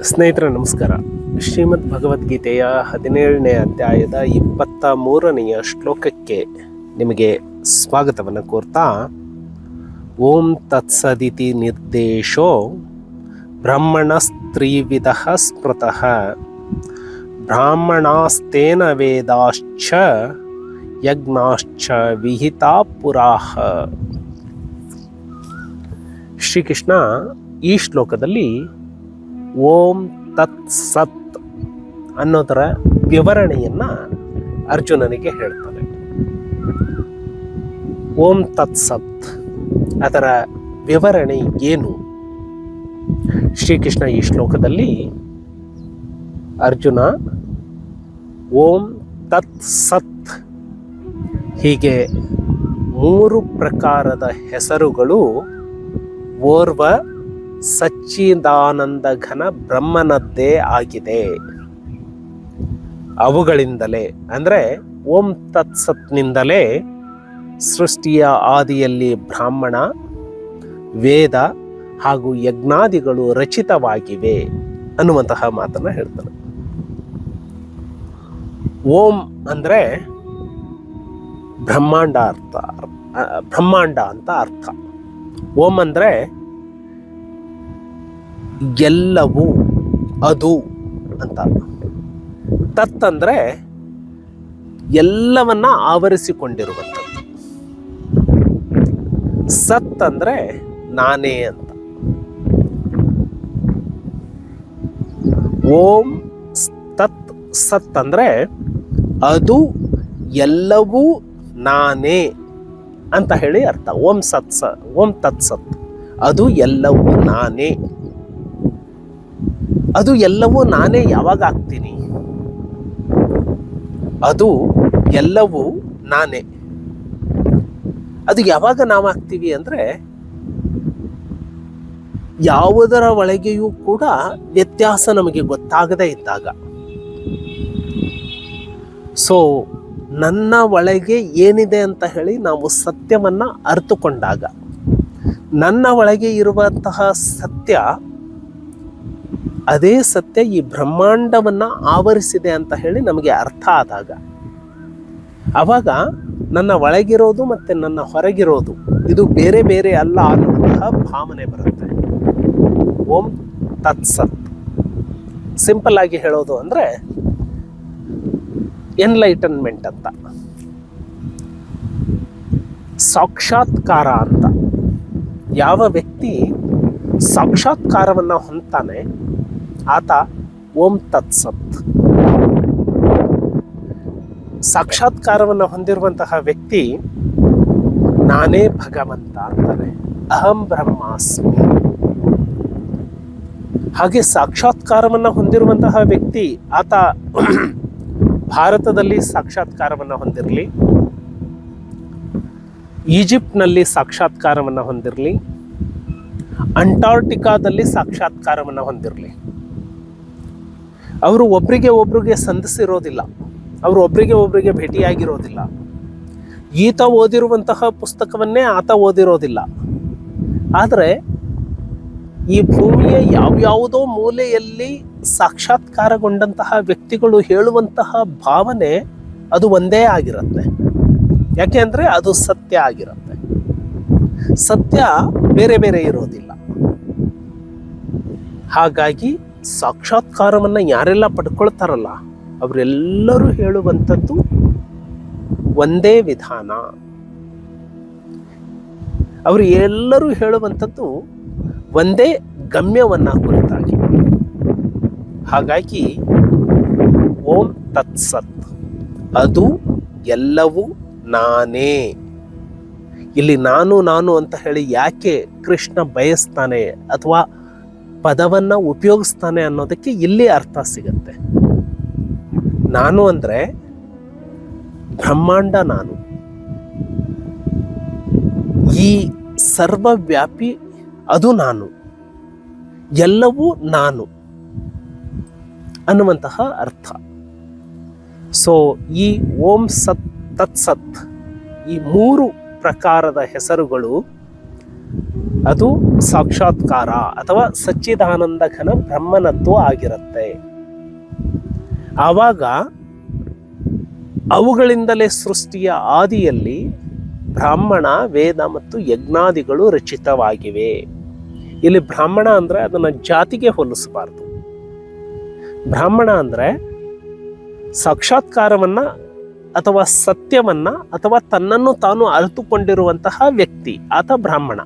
ಸ್ನೇಹಿತರೆ ನಮಸ್ಕಾರ. ಶ್ರೀಮದ್ ಭಗವದ್ಗೀತೆಯ 17ನೇ ಅಧ್ಯಾಯದ 23ನೆಯ ಶ್ಲೋಕಕ್ಕೆ ನಿಮಗೆ ಸ್ವಾಗತವನ್ನು ಕೋರ್ತಾ, ಓಂ ತತ್ಸದಿತಿ ನಿರ್ದೇಶೋ ಬ್ರಹ್ಮಣಸ್ತ್ರಿವಿಧಃ ಸ್ಮೃತಃ ಬ್ರಾಹ್ಮಣಾಸ್ತೇನ ವೇದಾಶ್ಚ ಯಜ್ಞಾಶ್ಚ ವಿಹಿತಾ ಪುರಾಹ. ಶ್ರೀಕೃಷ್ಣ ಈ ಶ್ಲೋಕದಲ್ಲಿ ಓಂ ತತ್ ಸತ್ ಅನ್ನೋದರ ವಿವರಣೆಯನ್ನ ಅರ್ಜುನನಿಗೆ ಹೇಳ್ತಾನೆ. ಓಂ ತತ್ ಸತ್ ಅದರ ವಿವರಣೆ ಏನು? ಶ್ರೀಕೃಷ್ಣ ಈ ಶ್ಲೋಕದಲ್ಲಿ ಅರ್ಜುನ ಓಂ ತತ್ ಸತ್ ಹೀಗೆ 3 ಪ್ರಕಾರದ ಹೆಸರುಗಳು ಓರ್ವ ಸಚ್ಚಿದಾನಂದ ಘನ ಬ್ರಹ್ಮನದ್ದೇ ಆಗಿದೆ. ಅವುಗಳಿಂದಲೇ ಅಂದರೆ ಓಂ ತತ್ಸತ್ನಿಂದಲೇ ಸೃಷ್ಟಿಯ ಆದಿಯಲ್ಲಿ ಬ್ರಾಹ್ಮಣ, ವೇದ ಹಾಗೂ ಯಜ್ಞಾದಿಗಳು ರಚಿತವಾಗಿವೆ ಅನ್ನುವಂತಹ ಮಾತನ್ನು ಹೇಳ್ತಾನೆ. ಓಂ ಅಂದರೆ ಬ್ರಹ್ಮಾಂಡ ಅಂತ ಅರ್ಥ. ಓಂ ಅಂದರೆ ಎಲ್ಲವೂ, ಅದು ಅಂತ. ತತ್ ಅಂದರೆ ಎಲ್ಲವನ್ನ ಆವರಿಸಿಕೊಂಡಿರುವಂಥದ್ದು. ಸತ್ ಅಂದರೆ ನಾನೇ ಅಂತ. ಓಂ ತತ್ ಸತ್ ಅಂದರೆ ಅದು ಎಲ್ಲವೂ ನಾನೇ ಅಂತ ಹೇಳಿ ಅರ್ಥ. ಓಂ ತತ್ ಸತ್ ಅದು ಎಲ್ಲವೂ ನಾನೇ. ಅದು ಎಲ್ಲವೂ ನಾನೇ ಯಾವಾಗ ಆಗ್ತೀನಿ? ಅದು ಎಲ್ಲವೂ ನಾನೇ. ಅದು ಯಾವಾಗ ನಾವಾಗ್ತೀವಿ ಅಂದರೆ ಯಾವುದರ ಒಳಗೆಯೂ ಕೂಡ ವ್ಯತ್ಯಾಸ ನಮಗೆ ಗೊತ್ತಾಗದೇ ಇದ್ದಾಗ. ಸೊ ನನ್ನ ಒಳಗೆ ಏನಿದೆ ಅಂತ ಹೇಳಿ ನಾವು ಸತ್ಯವನ್ನ ಅರಿತುಕೊಂಡಾಗ, ನನ್ನ ಒಳಗೆ ಇರುವಂತಹ ಸತ್ಯ ಅದೇ ಸತ್ಯ ಈ ಬ್ರಹ್ಮಾಂಡವನ್ನ ಆವರಿಸಿದೆ ಅಂತ ಹೇಳಿ ನಮಗೆ ಅರ್ಥ ಆದಾಗ, ಆವಾಗ ನನ್ನ ಒಳಗಿರೋದು ಮತ್ತೆ ನನ್ನ ಹೊರಗಿರೋದು ಇದು ಬೇರೆ ಬೇರೆ ಅಲ್ಲ ಅನ್ನುವಂತಹ ಭಾವನೆ ಬರುತ್ತೆ. ಓಂ ತತ್ಸತ್ ಸಿಂಪಲ್ ಆಗಿ ಹೇಳೋದು ಅಂದ್ರೆ ಎನ್ಲೈಟನ್ಮೆಂಟ್ ಅಂತ, ಸಾಕ್ಷಾತ್ಕಾರ ಅಂತ. ಯಾವ ವ್ಯಕ್ತಿ ಸಾಕ್ಷಾತ್ಕಾರವನ್ನ ಹೊಂದ್ತಾನೆ ಆತ ಓಂ ತತ್ಸತ್. ಸಾಕ್ಷಾತ್ಕಾರವನ್ನು ಹೊಂದಿರುವಂತಹ ವ್ಯಕ್ತಿ ನಾನೇ ಭಗವಂತ ಅಂತಾನೆ, ಅಹಂ ಬ್ರಹ್ಮಾಸ್ಮಿ. ಹಾಗೆ ಸಾಕ್ಷಾತ್ಕಾರವನ್ನು ಹೊಂದಿರುವಂತಹ ವ್ಯಕ್ತಿ ಆತ ಭಾರತದಲ್ಲಿ ಸಾಕ್ಷಾತ್ಕಾರವನ್ನು ಹೊಂದಿರಲಿ, ಈಜಿಪ್ಟ್ನಲ್ಲಿ ಸಾಕ್ಷಾತ್ಕಾರವನ್ನು ಹೊಂದಿರಲಿ, ಅಂಟಾರ್ಟಿಕಾದಲ್ಲಿ ಸಾಕ್ಷಾತ್ಕಾರವನ್ನು ಹೊಂದಿರಲಿ, ಅವರು ಒಬ್ರಿಗೆ ಸಂಧಿಸಿರೋದಿಲ್ಲ, ಅವರು ಒಬ್ರಿಗೆ ಭೇಟಿಯಾಗಿರೋದಿಲ್ಲ, ಈತ ಓದಿರುವಂತಹ ಪುಸ್ತಕವನ್ನೇ ಆತ ಓದಿರೋದಿಲ್ಲ. ಆದರೆ ಈ ಭೂಮಿಯ ಯಾವ್ಯಾವುದೋ ಮೂಲೆಯಲ್ಲಿ ಸಾಕ್ಷಾತ್ಕಾರಗೊಂಡಂತಹ ವ್ಯಕ್ತಿಗಳು ಹೇಳುವಂತಹ ಭಾವನೆ ಅದು ಒಂದೇ ಆಗಿರುತ್ತೆ. ಯಾಕೆ ಅಂದರೆ ಅದು ಸತ್ಯ ಆಗಿರುತ್ತೆ. ಸತ್ಯ ಬೇರೆ ಬೇರೆ ಇರೋದಿಲ್ಲ. ಹಾಗಾಗಿ ಸಾಕ್ಷಾತ್ಕಾರವನ್ನು ಯಾರೆಲ್ಲ ಪಡ್ಕೊಳ್ತಾರಲ್ಲ ಅವರೆಲ್ಲರೂ ಹೇಳುವಂಥದ್ದು ಒಂದೇ ವಿಧಾನ. ಅವರು ಎಲ್ಲರೂ ಹೇಳುವಂಥದ್ದು ಒಂದೇ ಗಮ್ಯವನ್ನ ಕುರಿತಾಗಿ. ಹಾಗಾಗಿ ಓಂ ತತ್ಸತ್ ಅದು ಎಲ್ಲವೂ ನಾನೇ. ಇಲ್ಲಿ ನಾನು ಅಂತ ಹೇಳಿ ಯಾಕೆ ಕೃಷ್ಣ ಬಯಸ್ತಾನೆ ಅಥವಾ ಪದವನ್ನ ಉಪಯೋಗಿಸ್ತಾನೆ ಅನ್ನೋದಕ್ಕೆ ಇಲ್ಲಿ ಅರ್ಥ ಸಿಗತ್ತೆ. ನಾನು ಅಂದ್ರೆ ಬ್ರಹ್ಮಾಂಡ, ನಾನು ಈ ಸರ್ವವ್ಯಾಪಿ, ಅದು ನಾನು, ಎಲ್ಲವೂ ನಾನು ಅನ್ನುವಂತಹ ಅರ್ಥ. ಸೊ ಈ ಓಂ ಸತ್ ತತ್ಸತ್ ಈ 3 ಪ್ರಕಾರದ ಹೆಸರುಗಳು ಅದು ಸಾಕ್ಷಾತ್ಕಾರ ಅಥವಾ ಸಚ್ಚಿದಾನಂದ ಘನ ಬ್ರಹ್ಮನತ್ವ ಆಗಿರುತ್ತೆ. ಆವಾಗ ಅವುಗಳಿಂದಲೇ ಸೃಷ್ಟಿಯ ಆದಿಯಲ್ಲಿ ಬ್ರಾಹ್ಮಣ, ವೇದ ಮತ್ತು ಯಜ್ಞಾದಿಗಳು ರಚಿತವಾಗಿವೆ. ಇಲ್ಲಿ ಬ್ರಾಹ್ಮಣ ಅಂದರೆ ಅದನ್ನು ಜಾತಿಗೆ ಹೋಲಿಸಬಾರ್ದು. ಬ್ರಾಹ್ಮಣ ಅಂದರೆ ಸಾಕ್ಷಾತ್ಕಾರವನ್ನ ಅಥವಾ ಸತ್ಯವನ್ನ ಅಥವಾ ತನ್ನನ್ನು ತಾನು ಅರಿತುಕೊಂಡಿರುವಂತಹ ವ್ಯಕ್ತಿ, ಆತ ಬ್ರಾಹ್ಮಣ.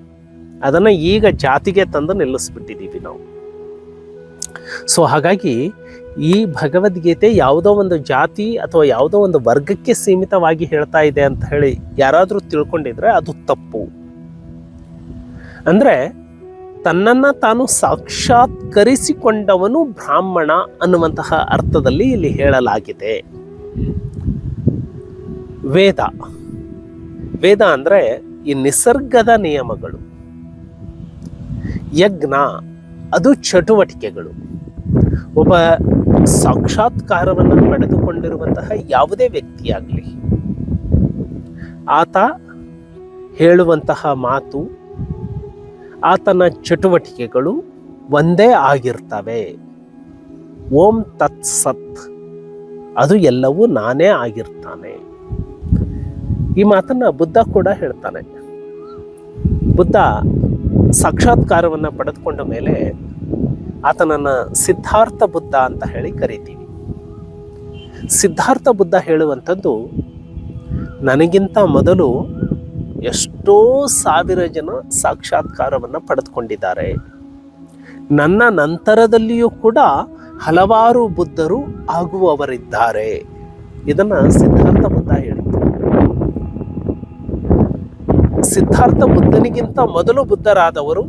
ಅದನ್ನು ಈಗ ಜಾತಿಗೆ ತಂದು ನಿಲ್ಲಿಸ್ಬಿಟ್ಟಿದ್ದೀವಿ ನಾವು. ಸೊ ಹಾಗಾಗಿ ಈ ಭಗವದ್ಗೀತೆ ಯಾವುದೋ ಒಂದು ಜಾತಿ ಅಥವಾ ಯಾವುದೋ ಒಂದು ವರ್ಗಕ್ಕೆ ಸೀಮಿತವಾಗಿ ಹೇಳ್ತಾ ಇದೆ ಅಂತ ಹೇಳಿ ಯಾರಾದರೂ ತಿಳ್ಕೊಂಡಿದ್ರೆ ಅದು ತಪ್ಪು. ಅಂದರೆ ತನ್ನನ್ನು ತಾನು ಸಾಕ್ಷಾತ್ಕರಿಸಿಕೊಂಡವನು ಬ್ರಾಹ್ಮಣ ಅನ್ನುವಂತಹ ಅರ್ಥದಲ್ಲಿ ಇಲ್ಲಿ ಹೇಳಲಾಗಿದೆ. ವೇದ ವೇದ ಅಂದರೆ ಈ ನಿಸರ್ಗದ ನಿಯಮಗಳು. ಯಜ್ಞ ಅದು ಚಟುವಟಿಕೆಗಳು. ಒಬ್ಬ ಸಾಕ್ಷಾತ್ಕಾರವನ್ನು ಪಡೆದುಕೊಂಡಿರುವಂತಹ ಯಾವುದೇ ವ್ಯಕ್ತಿಯಾಗಲಿ ಆತ ಹೇಳುವಂತಹ ಮಾತು, ಆತನ ಚಟುವಟಿಕೆಗಳು ಒಂದೇ ಆಗಿರ್ತವೆ. ಓಂ ತತ್ ಸತ್, ಅದು ಎಲ್ಲವೂ ನಾನೇ ಆಗಿರ್ತಾನೆ. ಈ ಮಾತನ್ನ ಬುದ್ಧ ಕೂಡ ಹೇಳ್ತಾನೆ. ಬುದ್ಧ ಸಾಕ್ಷಾತ್ಕಾರವನ್ನು ಪಡೆದುಕೊಂಡ ಮೇಲೆ ಆತನನ್ನು ಸಿದ್ಧಾರ್ಥ ಬುದ್ಧ ಅಂತ ಹೇಳಿ ಕರಿತೀವಿ. ಸಿದ್ಧಾರ್ಥ ಬುದ್ಧ ಹೇಳುವಂಥದ್ದು, ನನಗಿಂತ ಮೊದಲು ಎಷ್ಟೋ ಸಾವಿರ ಜನ ಸಾಕ್ಷಾತ್ಕಾರವನ್ನು ಪಡೆದುಕೊಂಡಿದ್ದಾರೆ. ನನ್ನ ನಂತರದಲ್ಲಿಯೂ ಕೂಡ ಹಲವಾರು ಬುದ್ಧರು ಆಗುವವರಿದ್ದಾರೆ. ಇದನ್ನು ಸಿದ್ಧಾರ್ಥ ಬುದ್ಧ ಹೇಳಿದರು. ಸಿದ್ಧಾರ್ಥ ಬುದ್ಧನಿಗಿಂತ ಮೊದಲು ಬುದ್ಧರಾದವರು,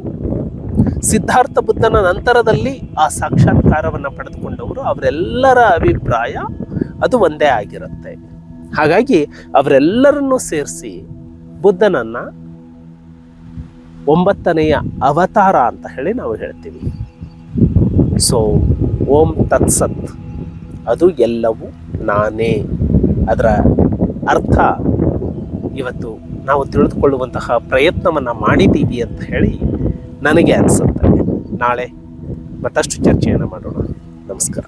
ಸಿದ್ಧಾರ್ಥ ಬುದ್ಧನ ನಂತರದಲ್ಲಿ ಆ ಸಾಕ್ಷಾತ್ಕಾರವನ್ನು ಪಡೆದುಕೊಂಡವರು, ಅವರೆಲ್ಲರ ಅಭಿಪ್ರಾಯ ಅದು ಒಂದೇ ಆಗಿರುತ್ತೆ. ಹಾಗಾಗಿ ಅವರೆಲ್ಲರನ್ನೂ ಸೇರಿಸಿ ಬುದ್ಧನನ್ನ 9ನೆಯ ಅವತಾರ ಅಂತ ಹೇಳಿ ನಾವು ಹೇಳ್ತೀವಿ. ಸೊ ಓಂ ತತ್ಸತ್, ಅದು ಎಲ್ಲವೂ ನಾನೇ. ಅದರ ಅರ್ಥ ಇವತ್ತು ನಾವು ತಿಳಿದುಕೊಳ್ಳುವಂತಹ ಪ್ರಯತ್ನವನ್ನು ಮಾಡಿದ್ದೀವಿ ಅಂತ ಹೇಳಿ ನನಗೆ ಅನಿಸುತ್ತೆ. ನಾಳೆ ಮತ್ತಷ್ಟು ಚರ್ಚೆಯನ್ನು ಮಾಡೋಣ. ನಮಸ್ಕಾರ.